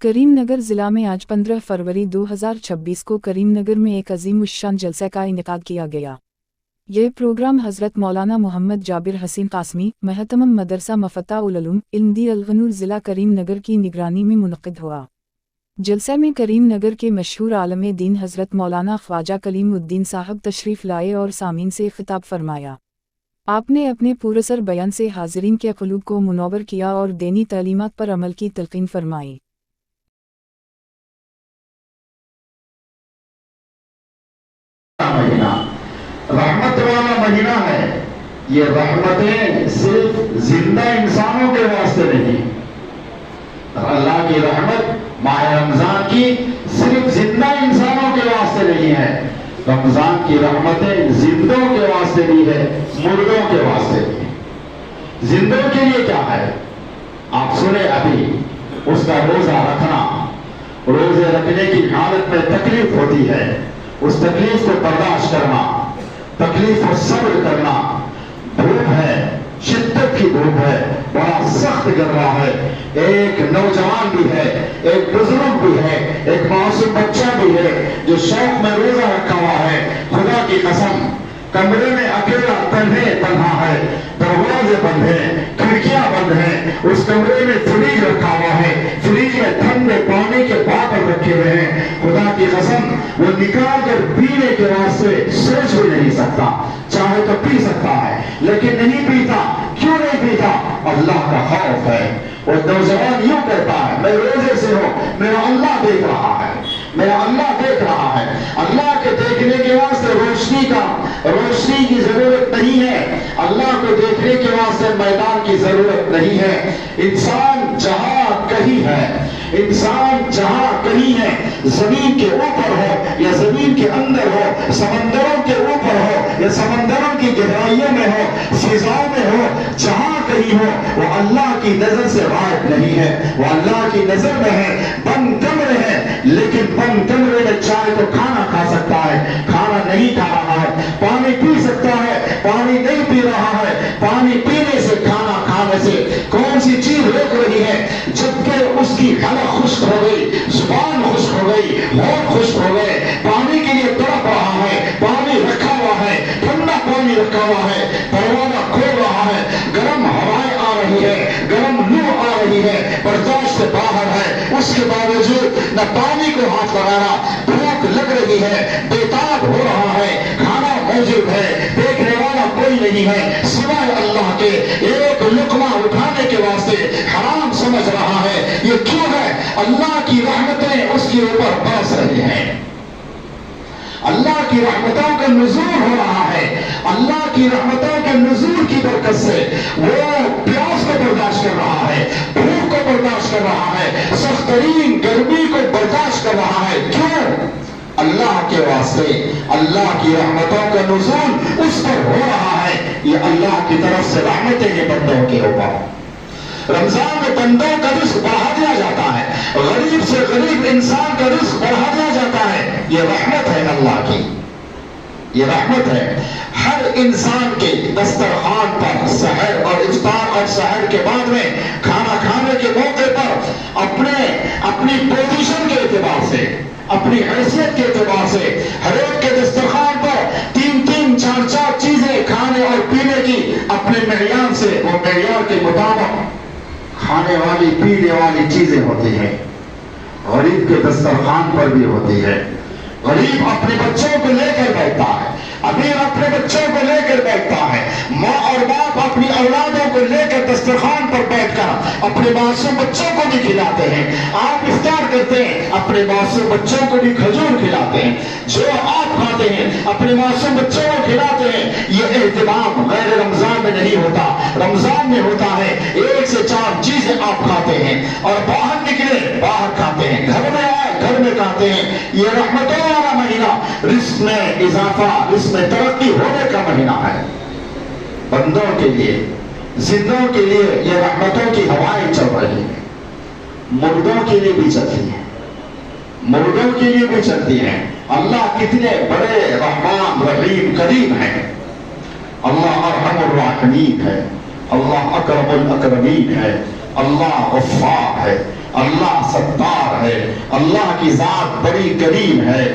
کریم نگر ضلع میں آج 15 فروری 2026 کو کریم نگر میں ایک عظیم الشان جلسہ کا انعقاد کیا گیا۔ یہ پروگرام حضرت مولانا محمد جابر حسین قاسمی محتمم مدرسہ مفتاح العلوم علمدی الغنور ضلع کریم نگر کی نگرانی میں منعقد ہوا۔ جلسہ میں کریم نگر کے مشہور عالم دین حضرت مولانا خواجہ کلیم الدین صاحب تشریف لائے اور سامعین سے خطاب فرمایا۔ آپ نے اپنے پراثر بیان سے حاضرین کے قلوب کو منور کیا اور دینی تعلیمات پر عمل کی تلقین فرمائی۔ مہینہ رحمت والا مہینہ ہے۔ یہ رحمتیں صرف زندہ انسانوں کے واسطے نہیں، اللہ کی رحمت ماہ رمضان کی صرف زندہ انسانوں کے واسطے نہیں ہے، رمضان کی رحمتیں زندوں کے واسطے بھی ہے، مردوں کے واسطے بھی ہے۔ زندوں کے لیے کیا ہے؟ آپ سنیں، ابھی اس کا روزہ رکھنا، روزے رکھنے کی حالت میں تکلیف ہوتی ہے، اس تکلیف کو برداشت کرنا، تکلیف کو صبر کرنا، دھوپ ہے، شدت کی دھوپ ہے، بڑا سخت گرما ہے، ایک نوجوان بھی ہے، ایک بزرگ بھی ہے، ایک معصوم بچہ بھی ہے جو شوق میں روزہ رکھا ہوا ہے۔ خدا کی قسم، کمرے میں اکیلا تنہا ہے، دروازے بند ہیں، کھڑکیاں بند ہیں، اس کمرے میں فریج رکھا ہوا ہے، فریج میں ٹھنڈے پانی کے باٹل رکھے ہوئے ہیں۔ خدا کی قسم، وہ نکال کر پینے کے واسطے سوچ بھی نہیں سکتا، چاہے تو پی سکتا ہے لیکن نہیں پیتا۔ کیوں نہیں پیتا؟ اللہ کا خوف ہے۔ وہ نوجوان یوں کہتا ہے، میں روزے سے ہوں، میرا اللہ دیکھ رہا ہے، میرا اللہ دیکھ رہا ہے۔ اللہ کے دیکھنے کے واسطے روشنی کی ضرورت نہیں ہے، اللہ کو دیکھنے کے واسطے میدان کی ضرورت نہیں ہے۔ انسان جہاں کہیں ہے، انسان جہاں کہیں ہے، زمین کے اوپر ہو یا زمین کے اندر ہو، سمندروں کے اوپر ہو یا سمندروں کی گہرائیوں میں ہو، فضاؤں میں ہو، جہاں کہیں ہو، وہ اللہ کی نظر سے غائب نہیں ہے، وہ اللہ کی نظر میں ہے۔ بند کمرے ہیں لیکن بند کمرے میں چاہے تو کھانا کھا سکتا ہے، کھانا نہیں کھا رہا ہے، پانی پی سکتا ہے، پانی نہیں پی رہا ہے۔ پانی پینے سے، کھانا کھانے سے کون سی چیز روک رہی ہے؟ جبکہ اس کی حلق خشک ہو گئی، زبان خشک ہو گئی، ہونٹ خشک ہو گئے، پانی کے لیے تڑپ رہا ہے، پانی رکھا ہوا ہے، ٹھنڈا پانی رکھا ہوا ہے، دروازہ کھول رہا ہے، گرم ہوائیں آ رہی ہے، گرم لو آ رہی ہے، برداشت سے باہر ہے، اس کے باوجود نہ پانی کو ہاتھ لگانا، بھوک لگ رہی ہے، بےتاب ہو رہا ہے، کھانا موجود ہے، دیکھنے والا کوئی نہیں ہے سوائے اللہ کے، ایک لقمہ اٹھانے کے واسطے حرام سمجھ رہا ہے۔ یہ کیوں ہے؟ اللہ کی رحمتیں اس کے اوپر برس رہی ہیں، اللہ کی رحمتوں کا نزول ہو رہا ہے، اللہ کی رحمتوں کے نزول کی برکت سے وہ پیاس کو برداشت کر رہا ہے، بھوک کو برداشت کر رہا ہے، سخت ترین گرمی کو برداشت کر رہا ہے۔ کیوں؟ اللہ کے واسطے، اللہ کی رحمتوں کا نزول اس پر ہو رہا ہے۔ یہ اللہ کی طرف سے رحمتیں ہیں بندوں کے اوپر۔ رمضان میں بندوں کا رزق بڑھا دیا جاتا ہے، غریب سے غریب انسان کا رزق بڑھا دیا جاتا ہے۔ یہ رحمت ہے اللہ کی، یہ رحمت ہے۔ ہر انسان کے دسترخوان پر سحر اور افطار اور سحر کے بعد میں کھانا کھانے کے موقع پر اپنی پوزیشن کے اعتبار سے، اپنی حیثیت کے اعتبار سے ہر ایک کے دسترخوان پر 3 4 چیزیں کھانے اور پینے کی اپنے معیار سے، وہ معیار کے مطابق کھانے والی پینے والی چیزیں ہوتی ہیں۔ غریب کے دسترخوان پر بھی ہوتی ہے۔ غریب اپنے بچوں کو لے کر بیٹھتا ہے، امیر اپنے بچوں کو لے کر بیٹھتا ہے، ماں اور باپ اپنی اولادوں کو لے کر دسترخوان پر بیٹھ کر اپنے معصوم بچوں کو بھی کھلاتے ہیں۔ آپ افطار کرتے ہیں، اپنے معصوم بچوں کو بھی کھجور کھلاتے ہیں، جو آپ کھاتے ہیں اپنے معصوم بچوں کو کھلاتے ہیں۔ یہ اہتمام غیر رمضان میں نہیں ہوتا، رمضان میں ہوتا ہے۔ 1 سے 4 چیزیں آپ کھاتے ہیں اور باہر نکلے باہر کھاتے ہیں، گھر میں آئے گھر میں کھاتے ہیں۔ یہ رحمتوں والا مہینہ، رزق میں اضافہ، رزق میں ترقی ہونے کا مہینہ ہے۔ بندوں کے لیے، زندوں کے لیے یہ رحمتوں کی ہوائیں چل رہی ہیں، مردوں کے لیے بھی چلتی ہیں، مردوں کے لیے بھی چلتی ہیں۔ اللہ کتنے بڑے رحمان رحیم کریم ہیں، اللہ ارحم الراحمین ہے، اللہ اکرم الاکرمین ہے، اللہ غفار ہے، اللہ ستار ہے، اللہ کی ذات بڑی کریم ہے۔